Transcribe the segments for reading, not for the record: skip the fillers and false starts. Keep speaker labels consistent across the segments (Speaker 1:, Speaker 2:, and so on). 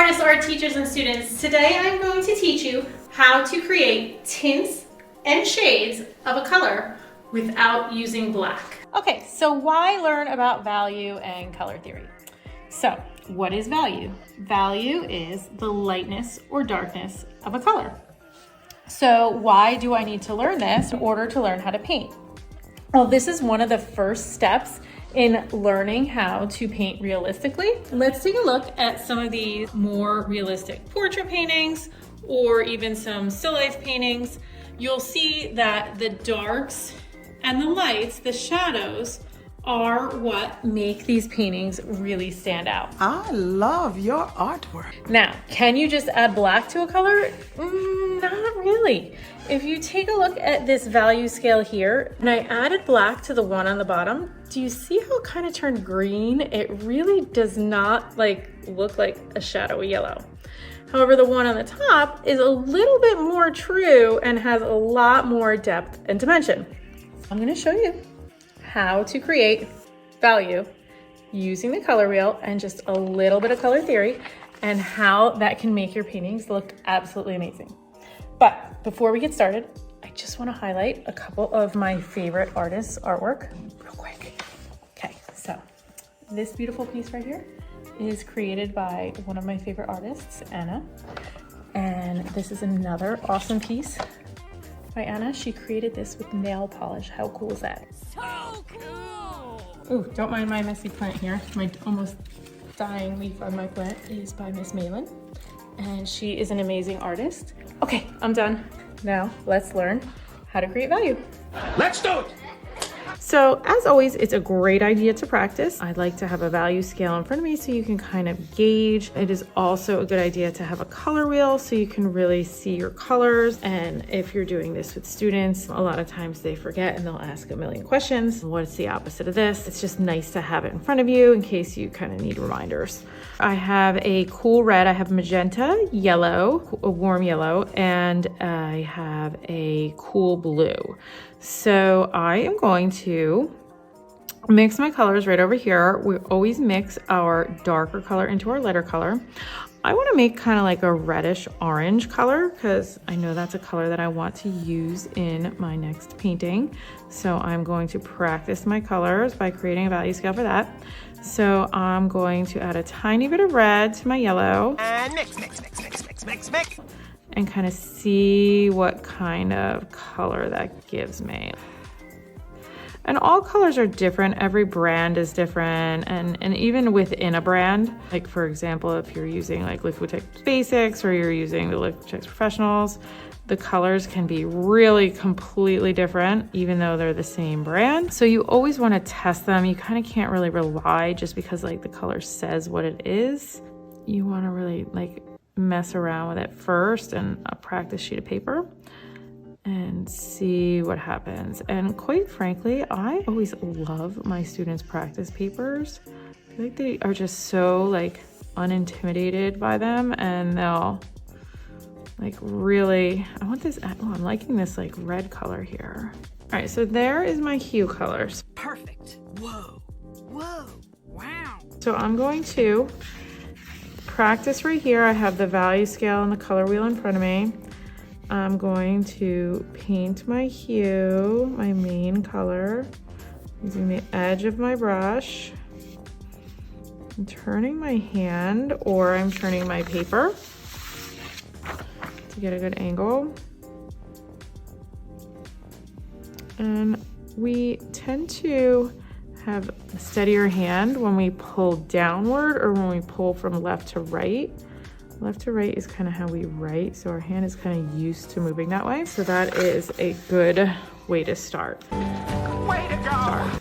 Speaker 1: artists, art teachers, and students. Today I'm going to teach you how to create tints and shades of a color without using black. Okay, so why learn about value and color theory? So, what is value? Value is the lightness or darkness of a color. So why do I need to learn this in order to learn how to paint? Well, this is one of the first steps in learning how to paint realistically. Let's take a look at some of these more realistic portrait paintings or even some still life paintings. You'll see that the darks and the lights, the shadows, are what make these paintings really stand out.
Speaker 2: I love your artwork.
Speaker 1: Now, can you just add black to a color? Not really. If you take a look at this value scale here, and I added black to the one on the bottom, do you see how it kind of turned green? It really does not look like a shadowy yellow. However, the one on the top is a little bit more true and has a lot more depth and dimension. I'm gonna show you how to create value using the color wheel and just a little bit of color theory and how that can make your paintings look absolutely amazing. But before we get started, I just want to highlight a couple of my favorite artists' artwork real quick. Okay, so this beautiful piece right here is created by one of my favorite artists, Anna. And this is another awesome piece by Anna. She created this with nail polish. How cool is that?
Speaker 3: So cool!
Speaker 1: Ooh, don't mind my messy plant here. My almost dying leaf on my plant is by Miss Malin, and she is an amazing artist. Okay, I'm done. Now let's learn how to create value.
Speaker 3: Let's do it!
Speaker 1: So as always, it's a great idea to practice. I'd like to have a value scale in front of me so you can kind of gauge. It is also a good idea to have a color wheel so you can really see your colors. And if you're doing this with students, a lot of times they forget and they'll ask a million questions. What's the opposite of this? It's just nice to have it in front of you in case you kind of need reminders. I have a cool red, I have magenta, yellow, a warm yellow, and I have a cool blue. So I am going to mix my colors right over here. We always mix our darker color into our lighter color. I want to make kind of like a reddish orange color because I know that's a color that I want to use in my next painting. So I'm going to practice my colors by creating a value scale for that. So I'm going to add a tiny bit of red to my yellow.
Speaker 3: And mix, mix, mix, mix, mix, mix, mix.
Speaker 1: And kind of see what kind of color that gives me. And all colors are different. Every brand is different. And even within a brand, like for example, if you're using like Liquitex Basics or you're using the Liquitex Professionals, the colors can be really completely different, even though they're the same brand. So you always want to test them. You kind of can't really rely just because like the color says what it is. You want to really mess around with it first and a practice sheet of paper and see what happens. And quite frankly, I always love my students' practice papers. I feel like they are just so unintimidated by them, and they'll really, I want this, oh, I'm liking this red color here. All right, so there is my hue colors.
Speaker 3: Perfect. Whoa. Whoa. Wow.
Speaker 1: So I'm going to practice right here. I have the value scale and the color wheel in front of me. I'm going to paint my hue, my main color, using the edge of my brush. I'm turning my hand, or I'm turning my paper to get a good angle. And we tend to have a steadier hand when we pull downward or when we pull from left to right. Left to right is kind of how we write, so our hand is kind of used to moving that way. So that is a good way to start.
Speaker 3: Way to go!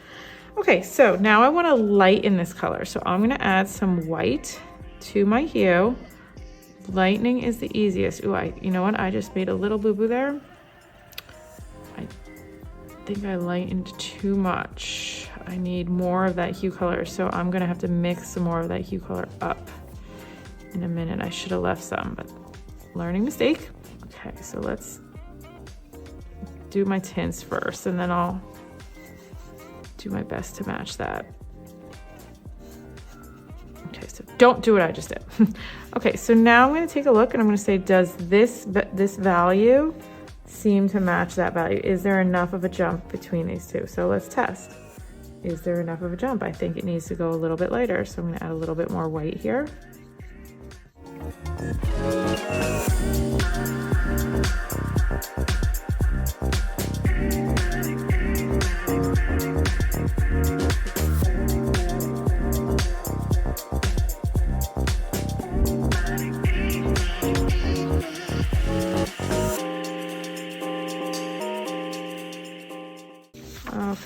Speaker 1: Okay, so now I want to lighten this color. So I'm going to add some white to my hue. Lightening is the easiest. Ooh, you know what? I just made a little boo-boo there. I think I lightened too much. I need more of that hue color, so I'm gonna have to mix some more of that hue color up in a minute. I should have left some, but learning mistake. Okay, so let's do my tints first, and then I'll do my best to match that. Okay, Okay, so don't do what I just did. Okay, so now I'm gonna take a look and I'm gonna say, does this value seem to match that value? Is there enough of a jump between these two? So let's test. Is there enough of a jump? I think it needs to go a little bit lighter, so I'm gonna add a little bit more white here.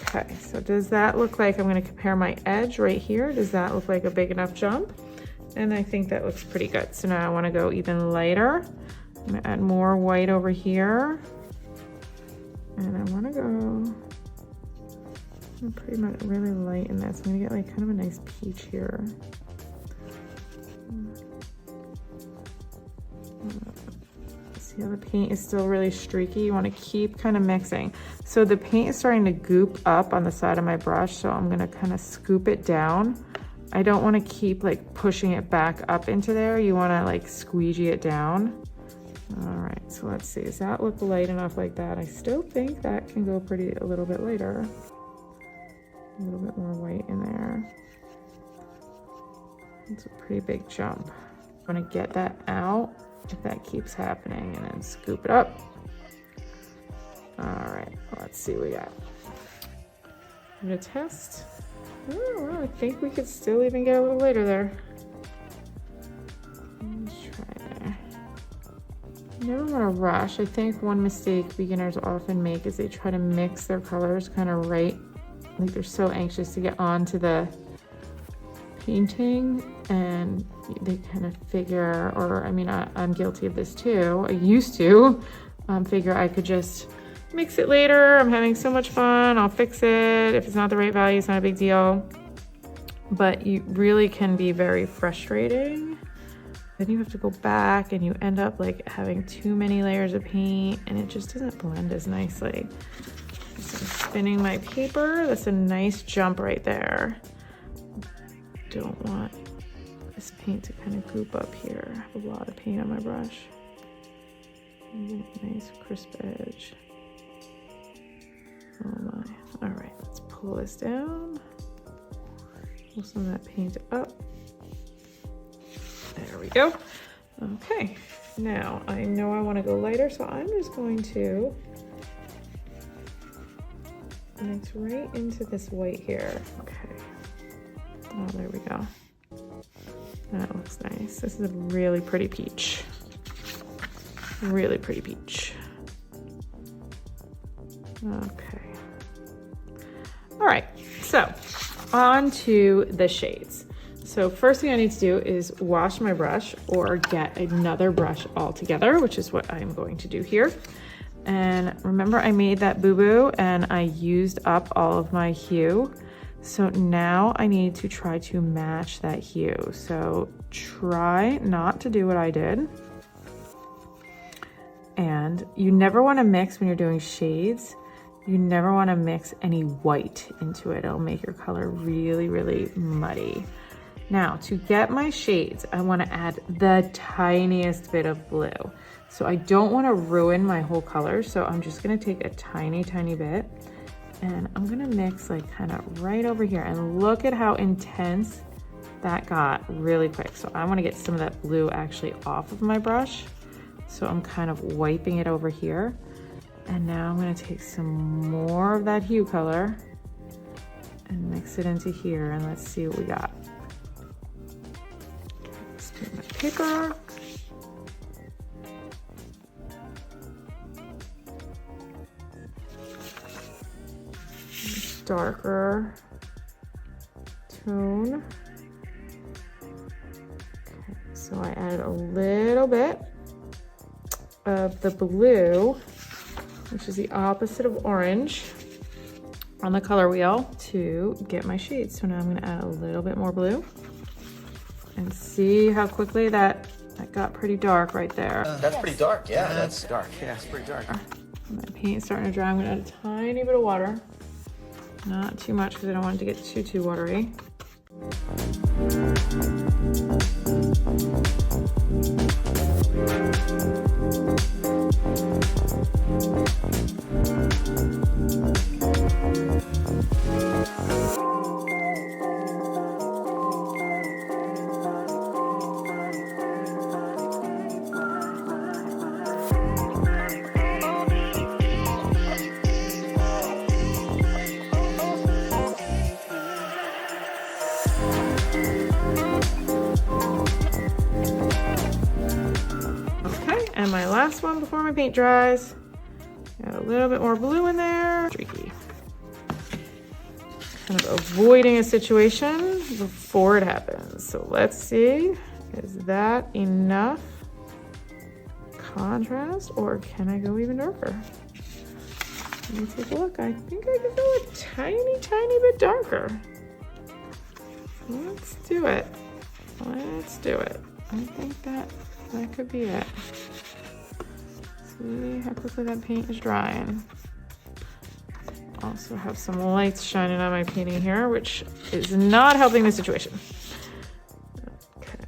Speaker 1: Okay, so does that look like, I'm going to compare my edge right here. Does that look like a big enough jump? And I think that looks pretty good. So now I want to go even lighter. I'm going to add more white over here. And I want to go pretty much really light in this. I'm going to get like kind of a nice peach here. See how the paint is still really streaky? You want to keep kind of mixing. So the paint is starting to goop up on the side of my brush, so I'm going to kind of scoop it down. I don't want to keep like pushing it back up into there. You want to like squeegee it down. All right, so let's see. Does that look light enough like that? I still think that can go a little bit lighter. A little bit more white in there. It's a pretty big jump. I'm going to get that out if that keeps happening, and then scoop it up. All right, let's see what we got. I'm gonna test. Oh, well, I think we could still even get a little later there. Let's try there. You never want to rush. I think one mistake beginners often make is they try to mix their colors kind of right. Like they're so anxious to get onto the painting, and they kind of figure, or I mean, I'm guilty of this too. I used to figure I could just mix it later. I'm having so much fun. I'll fix it. If it's not the right value, it's not a big deal. But you really can be very frustrating. Then you have to go back and you end up like having too many layers of paint, and it just doesn't blend as nicely. So I'm spinning my paper. That's a nice jump right there. Don't want this paint to kind of goop up here. I have a lot of paint on my brush. Nice crisp edge. Oh my. All right, let's pull this down. Pull some of that paint up. There we go. Okay, now I know I want to go lighter, so I'm just going to mix right into this white here. Okay. Oh, there we go. That looks nice. This is a really pretty peach. Really pretty peach. Okay. All right, so on to the shades. So first thing I need to do is wash my brush or get another brush altogether, which is what I'm going to do here. And remember I made that boo-boo and I used up all of my hue. So now I need to try to match that hue. So try not to do what I did. And you never want to mix when you're doing shades. You never want to mix any white into it. It'll make your color really, really muddy. Now to get my shades, I want to add the tiniest bit of blue. So I don't want to ruin my whole color. So I'm just going to take a tiny, tiny bit. And I'm gonna mix like kind of right over here, and look at how intense that got really quick. So I wanna get some of that blue actually off of my brush. So I'm kind of wiping it over here. And now I'm gonna take some more of that hue color and mix it into here, and let's see what we got. Let's take my paper. Darker tone. Okay, so I added a little bit of the blue, which is the opposite of orange, on the color wheel to get my shades. So now I'm going to add a little bit more blue, and see how quickly that got pretty dark right there.
Speaker 3: That's pretty dark. Yeah, that's dark. Yeah, it's pretty dark.
Speaker 1: My paint is starting to dry. I'm going to add a tiny bit of water. Not too much because I don't want it to get too watery. my last one before my paint dries. Got a little bit more blue in there. Streaky. Kind of avoiding a situation before it happens. So let's see, is that enough contrast or can I go even darker? Let me take a look. I think I can go a tiny bit darker. Let's do it. Let's do it. I think that could be it. See how quickly that paint is drying. Also have some lights shining on my painting here, which is not helping the situation. Okay,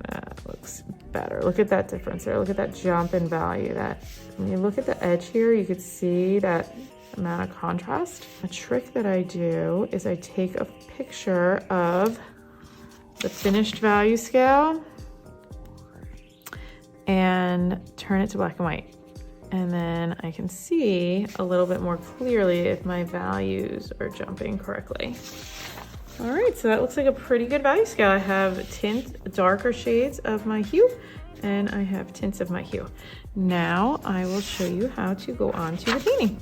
Speaker 1: that looks better. Look at that difference there. Look at that jump in value. That when you look at the edge here, you could see that amount of contrast. A trick that I do is I take a picture of the finished value scale and turn it to black and white. And then I can see a little bit more clearly if my values are jumping correctly. All right, so that looks like a pretty good value scale. I have darker shades of my hue, and I have tints of my hue. Now I will show you how to go on to the painting.